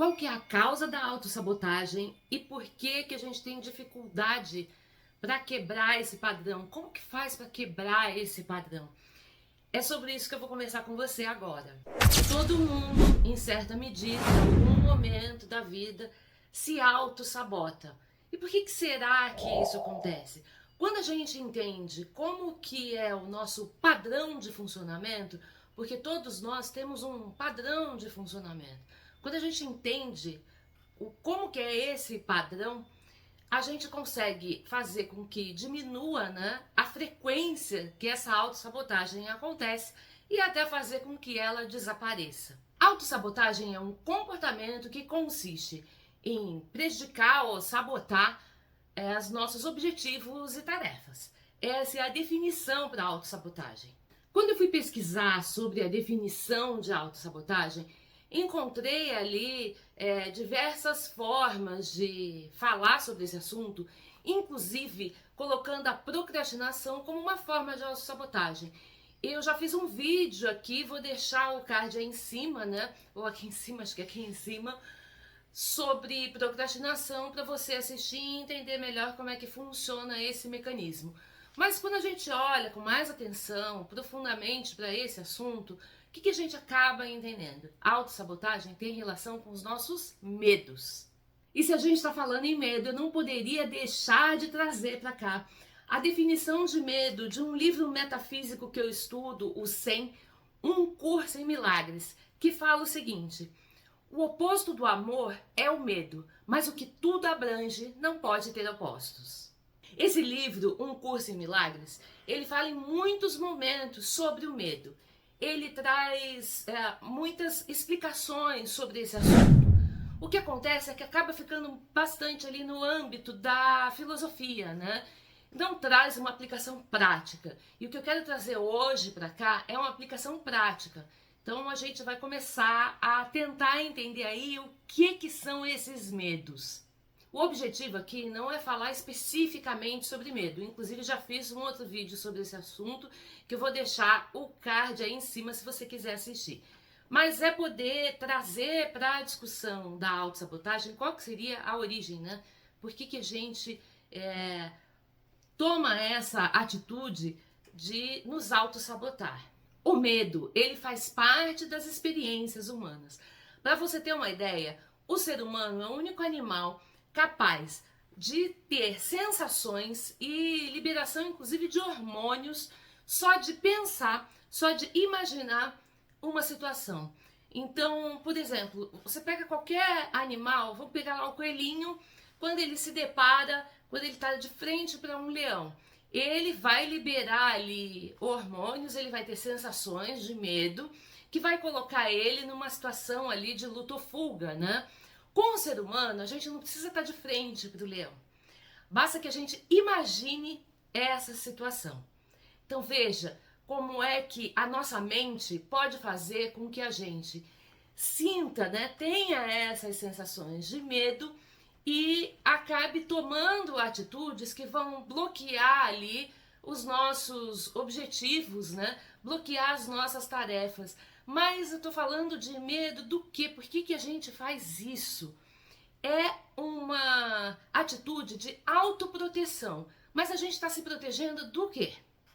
Qual que é a causa da autossabotagem e por que que a gente tem dificuldade para quebrar esse padrão? Como que faz para quebrar esse padrão? É sobre isso que eu vou conversar com você agora. Todo mundo, em certa medida, em algum momento da vida, se autossabota. E por que que será que isso acontece? Quando a gente entende como que é o nosso padrão de funcionamento, porque todos nós temos um padrão de funcionamento. Quando a gente entende como que é esse padrão, a gente consegue fazer com que diminua, né, a frequência que essa autossabotagem acontece e até fazer com que ela desapareça. Autossabotagem é um comportamento que consiste em prejudicar ou sabotar os nossos objetivos e tarefas. Essa é a definição para a autossabotagem. Quando eu fui pesquisar sobre a definição de autossabotagem, encontrei ali diversas formas de falar sobre esse assunto, inclusive colocando a procrastinação como uma forma de autossabotagem. Eu já fiz um vídeo aqui, vou deixar o card aí em cima, né? Ou aqui em cima, acho que é aqui em cima, sobre procrastinação para você assistir e entender melhor como é que funciona esse mecanismo. Mas quando a gente olha com mais atenção, profundamente para esse assunto, o que a gente acaba entendendo? A autossabotagem tem relação com os nossos medos. E se a gente está falando em medo, eu não poderia deixar de trazer para cá a definição de medo de um livro metafísico que eu estudo, o 100, Um Curso em Milagres, que fala o seguinte: o oposto do amor é o medo, mas o que tudo abrange não pode ter opostos. Esse livro, Um Curso em Milagres, ele fala em muitos momentos sobre o medo. Ele traz muitas explicações sobre esse assunto. O que acontece é que acaba ficando bastante ali no âmbito da filosofia, né? Não traz uma aplicação prática. E o que eu quero trazer hoje para cá é uma aplicação prática. Então a gente vai começar a tentar entender aí o que são esses medos. O objetivo aqui não é falar especificamente sobre medo. Inclusive já fiz um outro vídeo sobre esse assunto que eu vou deixar o card aí em cima se você quiser assistir. Mas é poder trazer para a discussão da autossabotagem qual que seria a origem, né? Por que a gente toma essa atitude de nos autossabotar? O medo, ele faz parte das experiências humanas. Para você ter uma ideia, o ser humano é o único animal capaz de ter sensações e liberação, inclusive, de hormônios, só de pensar, só de imaginar uma situação. Então, por exemplo, você pega qualquer animal, vamos pegar lá o coelhinho, quando ele se depara, quando ele está de frente para um leão, ele vai liberar ali hormônios, ele vai ter sensações de medo, que vai colocar ele numa situação ali de luta ou fuga, né? Com o ser humano, a gente não precisa estar de frente para o leão. Basta que a gente imagine essa situação. Então veja como é que a nossa mente pode fazer com que a gente sinta, né, tenha essas sensações de medo e acabe tomando atitudes que vão bloquear ali os nossos objetivos, né? Bloquear as nossas tarefas. Mas eu tô falando de medo do quê? Por que a gente faz isso? É uma atitude de autoproteção. Mas a gente está se protegendo do quê?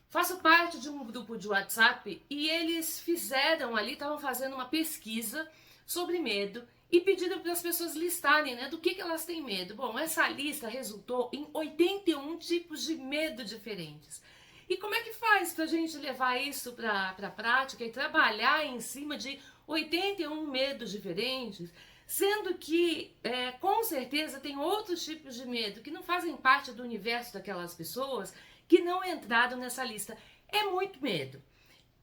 Faço parte de um grupo de WhatsApp e eles fizeram ali, estavam fazendo uma pesquisa sobre medo e pediram para as pessoas listarem, né, do que elas têm medo. Bom, essa lista resultou em 81 tipos de medo diferentes. E como é que faz para a gente levar isso para a prática e trabalhar em cima de 81 medos diferentes, sendo que com certeza tem outros tipos de medo que não fazem parte do universo daquelas pessoas que não entraram nessa lista. É muito medo.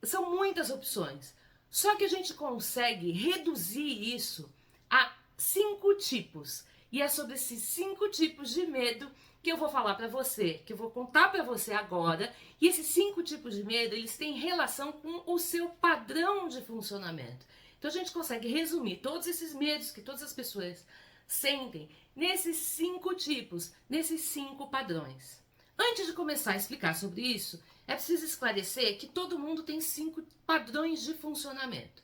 São muitas opções. Só que a gente consegue reduzir isso a 5 tipos. E é sobre esses 5 tipos de medo que eu vou falar para você, que eu vou contar para você agora. E esses 5 tipos de medo, eles têm relação com o seu padrão de funcionamento. Então a gente consegue resumir todos esses medos que todas as pessoas sentem nesses 5 tipos, nesses 5 padrões. Antes de começar a explicar sobre isso, é preciso esclarecer que todo mundo tem 5 padrões de funcionamento.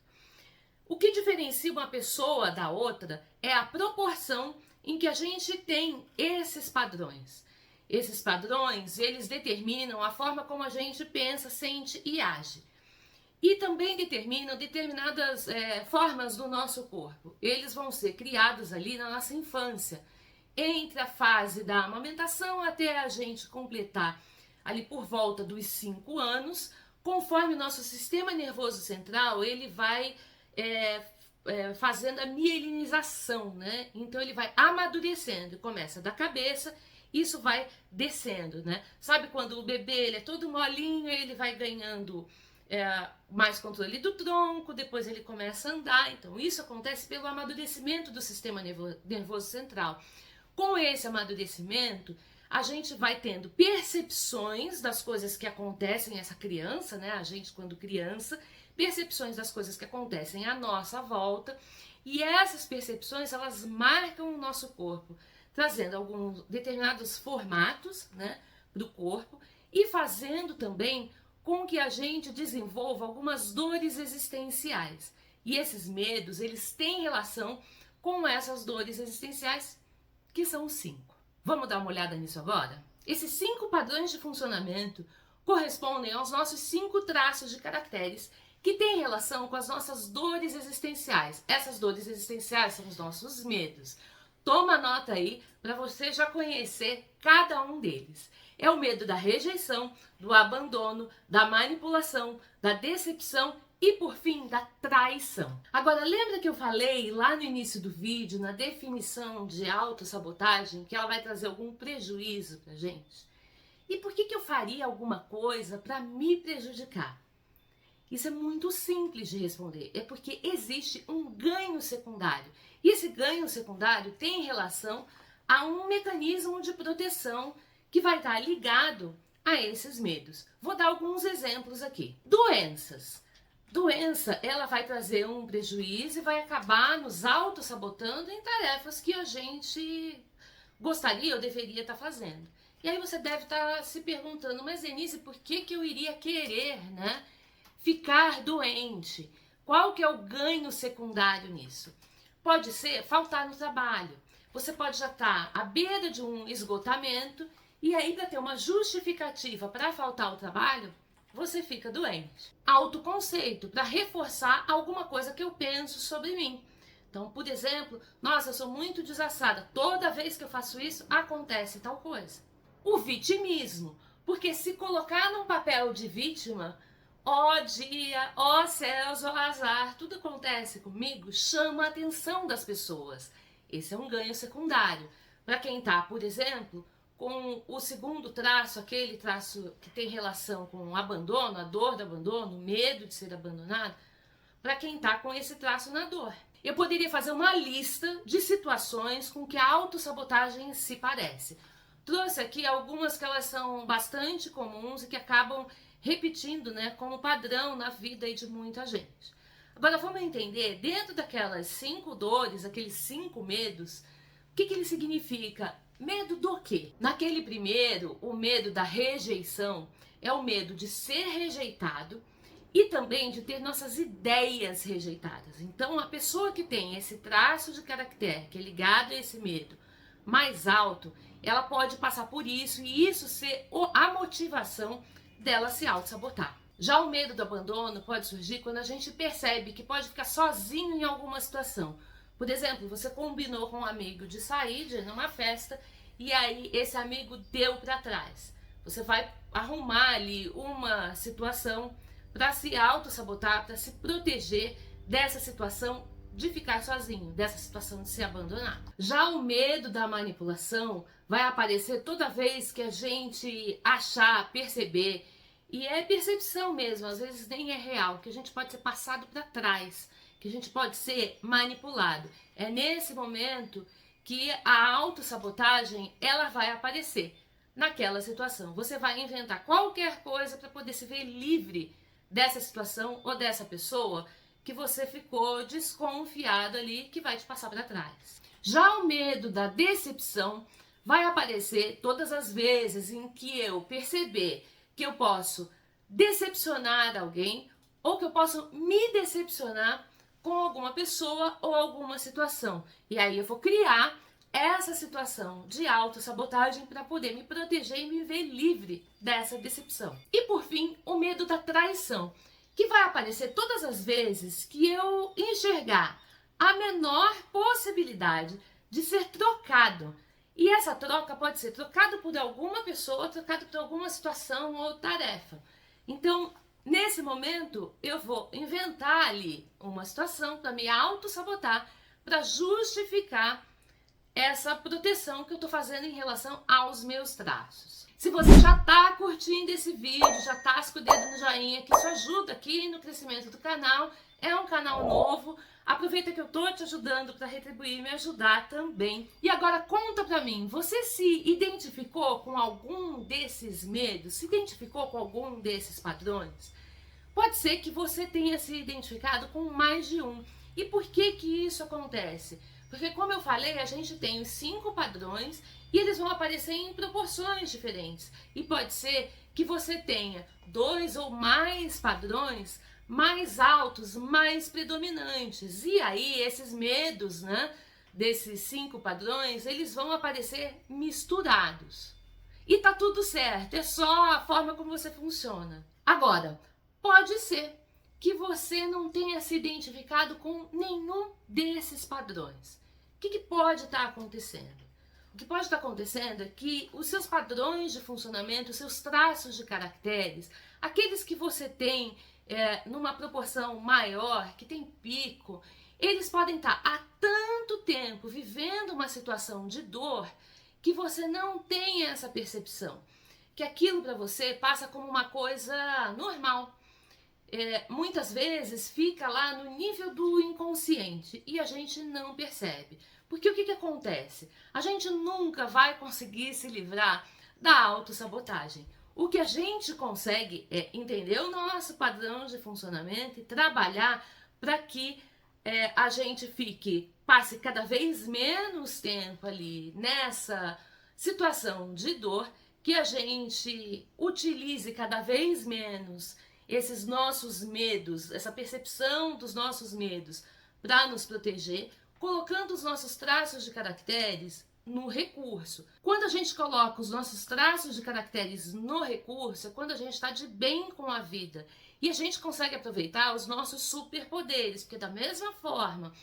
O que diferencia uma pessoa da outra é a proporção em que a gente tem esses padrões. Esses padrões, eles determinam a forma como a gente pensa, sente e age. E também determinam determinadas formas do nosso corpo. Eles vão ser criados ali na nossa infância, entre a fase da amamentação até a gente completar ali por volta dos 5 anos, conforme o nosso sistema nervoso central, ele vai fazendo a mielinização, né? Então ele vai amadurecendo, começa da cabeça, isso vai descendo, né? Sabe quando o bebê ele é todo molinho, ele vai ganhando mais controle do tronco, depois ele começa a andar. Então isso acontece pelo amadurecimento do sistema nervoso central. Com esse amadurecimento, a gente vai tendo percepções das coisas que acontecem nessa criança, né? A gente, quando criança, percepções das coisas que acontecem à nossa volta, e essas percepções, elas marcam o nosso corpo, trazendo alguns determinados formatos, né, para o corpo, e fazendo também com que a gente desenvolva algumas dores existenciais. E esses medos, eles têm relação com essas dores existenciais, que são 5. Vamos dar uma olhada nisso agora? Esses 5 padrões de funcionamento correspondem aos nossos 5 traços de caracteres que têm relação com as nossas dores existenciais. Essas dores existenciais são os nossos medos. Toma nota aí para você já conhecer cada um deles. É o medo da rejeição, do abandono, da manipulação, da decepção e, por fim, da traição. Agora, lembra que eu falei lá no início do vídeo, na definição de autossabotagem, que ela vai trazer algum prejuízo pra gente? E por que eu faria alguma coisa para me prejudicar? Isso é muito simples de responder. É porque existe um ganho secundário. E esse ganho secundário tem relação a um mecanismo de proteção que vai estar ligado a esses medos. Vou dar alguns exemplos aqui. Doenças. Doença, ela vai trazer um prejuízo e vai acabar nos autossabotando em tarefas que a gente gostaria ou deveria estar fazendo. E aí você deve estar se perguntando, mas Denise, por que eu iria querer, né, ficar doente? Qual que é o ganho secundário nisso? Pode ser faltar no trabalho. Você pode já estar à beira de um esgotamento e aí, para ter uma justificativa para faltar ao trabalho, você fica doente. Autoconceito, para reforçar alguma coisa que eu penso sobre mim. Então, por exemplo, nossa, eu sou muito desastrada. Toda vez que eu faço isso, acontece tal coisa. O vitimismo, porque se colocar num papel de vítima, ó dia, ó céus, ó azar, tudo acontece comigo, chama a atenção das pessoas. Esse é um ganho secundário. Para quem está, por exemplo, com o segundo traço, aquele traço que tem relação com o abandono, a dor do abandono, o medo de ser abandonado, para quem está com esse traço na dor. Eu poderia fazer uma lista de situações com que a autossabotagem se parece. Trouxe aqui algumas que elas são bastante comuns e que acabam repetindo, né, como padrão na vida aí de muita gente. Agora vamos entender, dentro daquelas 5 dores, aqueles 5 medos, o que ele significa? Medo do quê? Naquele primeiro, o medo da rejeição é o medo de ser rejeitado e também de ter nossas ideias rejeitadas. Então, a pessoa que tem esse traço de caractere, que é ligado a esse medo mais alto, ela pode passar por isso e isso ser a motivação dela se auto-sabotar. Já o medo do abandono pode surgir quando a gente percebe que pode ficar sozinho em alguma situação. Por exemplo, você combinou com um amigo de sair, de ir numa festa, e aí esse amigo deu para trás. Você vai arrumar ali uma situação para se auto-sabotar, para se proteger dessa situação de ficar sozinho, dessa situação de ser abandonado. Já o medo da manipulação vai aparecer toda vez que a gente achar, perceber, e é percepção mesmo, às vezes nem é real, que a gente pode ser passado para trás, que a gente pode ser manipulado. É nesse momento que a autossabotagem ela vai aparecer naquela situação. Você vai inventar qualquer coisa para poder se ver livre dessa situação ou dessa pessoa que você ficou desconfiado ali, que vai te passar para trás. Já o medo da decepção vai aparecer todas as vezes em que eu perceber que eu posso decepcionar alguém ou que eu posso me decepcionar com alguma pessoa ou alguma situação. E aí eu vou criar essa situação de autossabotagem para poder me proteger e me ver livre dessa decepção. E por fim, o medo da traição, que vai aparecer todas as vezes que eu enxergar a menor possibilidade de ser trocado. E essa troca pode ser trocada por alguma pessoa, trocada por alguma situação ou tarefa. Então, nesse momento, eu vou inventar ali uma situação para me autossabotar, para justificar essa proteção que eu estou fazendo em relação aos meus traços. Se você já está curtindo esse vídeo, já tasca o dedo no joinha, que isso ajuda aqui no crescimento do canal, é um canal novo, aproveita que eu estou te ajudando para retribuir e me ajudar também. E agora conta para mim, você se identificou com algum desses medos? Se identificou com algum desses padrões? Pode ser que você tenha se identificado com mais de um. E por que que isso acontece? Porque, como eu falei, a gente tem os 5 padrões e eles vão aparecer em proporções diferentes. E pode ser que você tenha 2 ou mais padrões mais altos, mais predominantes. E aí, esses medos, né, desses 5 padrões, eles vão aparecer misturados. E tá tudo certo, é só a forma como você funciona. Agora, pode ser que você não tenha se identificado com nenhum desses padrões. O que pode estar acontecendo? O que pode estar acontecendo é que os seus padrões de funcionamento, os seus traços de caracteres, aqueles que você tem numa proporção maior, que tem pico, eles podem estar há tanto tempo vivendo uma situação de dor que você não tem essa percepção, que aquilo para você passa como uma coisa normal. Muitas vezes fica lá no nível do inconsciente e a gente não percebe. Porque o que acontece? A gente nunca vai conseguir se livrar da autossabotagem. O que a gente consegue é entender o nosso padrão de funcionamento e trabalhar para que a gente passe cada vez menos tempo ali nessa situação de dor, que a gente utilize cada vez menos esses nossos medos, essa percepção dos nossos medos para nos proteger, colocando os nossos traços de caracteres no recurso. Quando a gente coloca os nossos traços de caracteres no recurso, é quando a gente está de bem com a vida e a gente consegue aproveitar os nossos superpoderes, porque da mesma forma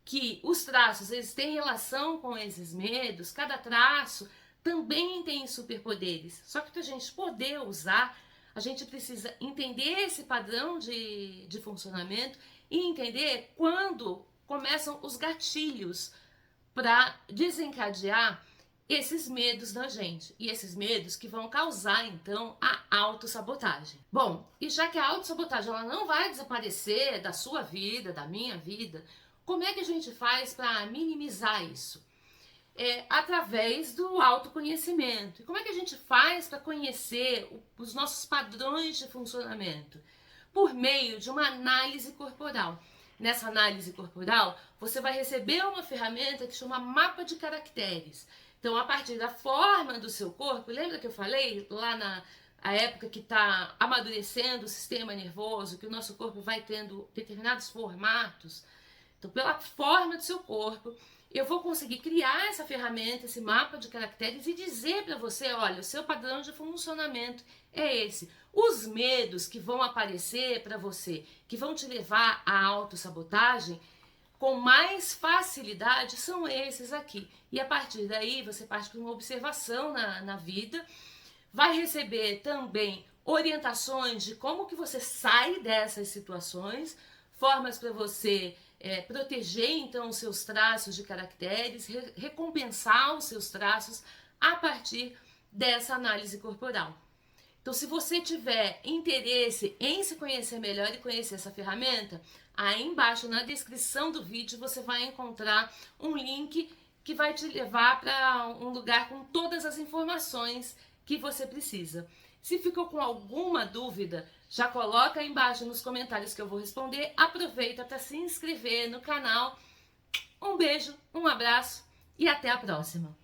que os traços eles têm relação com esses medos, cada traço também tem superpoderes. Só que para a gente poder usar, a gente precisa entender esse padrão de funcionamento e entender quando começam os gatilhos para desencadear esses medos na gente. E esses medos que vão causar, então, a autossabotagem. Bom, e já que a autossabotagem ela não vai desaparecer da sua vida, da minha vida, como é que a gente faz para minimizar isso? Através do autoconhecimento. E como é que a gente faz para conhecer os nossos padrões de funcionamento? Por meio de uma análise corporal. Nessa análise corporal, você vai receber uma ferramenta que chama mapa de caracteres. Então, a partir da forma do seu corpo, lembra que eu falei lá na época que está amadurecendo o sistema nervoso, que o nosso corpo vai tendo determinados formatos? Então, pela forma do seu corpo, eu vou conseguir criar essa ferramenta, esse mapa de caracteres e dizer para você, olha, o seu padrão de funcionamento é esse. Os medos que vão aparecer para você, que vão te levar à autossabotagem, com mais facilidade, são esses aqui. E a partir daí, você parte para uma observação na vida, vai receber também orientações de como que você sai dessas situações, formas para você proteger então os seus traços de caracteres, recompensar os seus traços a partir dessa análise corporal. Então, se você tiver interesse em se conhecer melhor e conhecer essa ferramenta, aí embaixo na descrição do vídeo você vai encontrar um link que vai te levar para um lugar com todas as informações que você precisa. Se ficou com alguma dúvida, já coloca aí embaixo nos comentários que eu vou responder. Aproveita para se inscrever no canal. Um beijo, um abraço e até a próxima!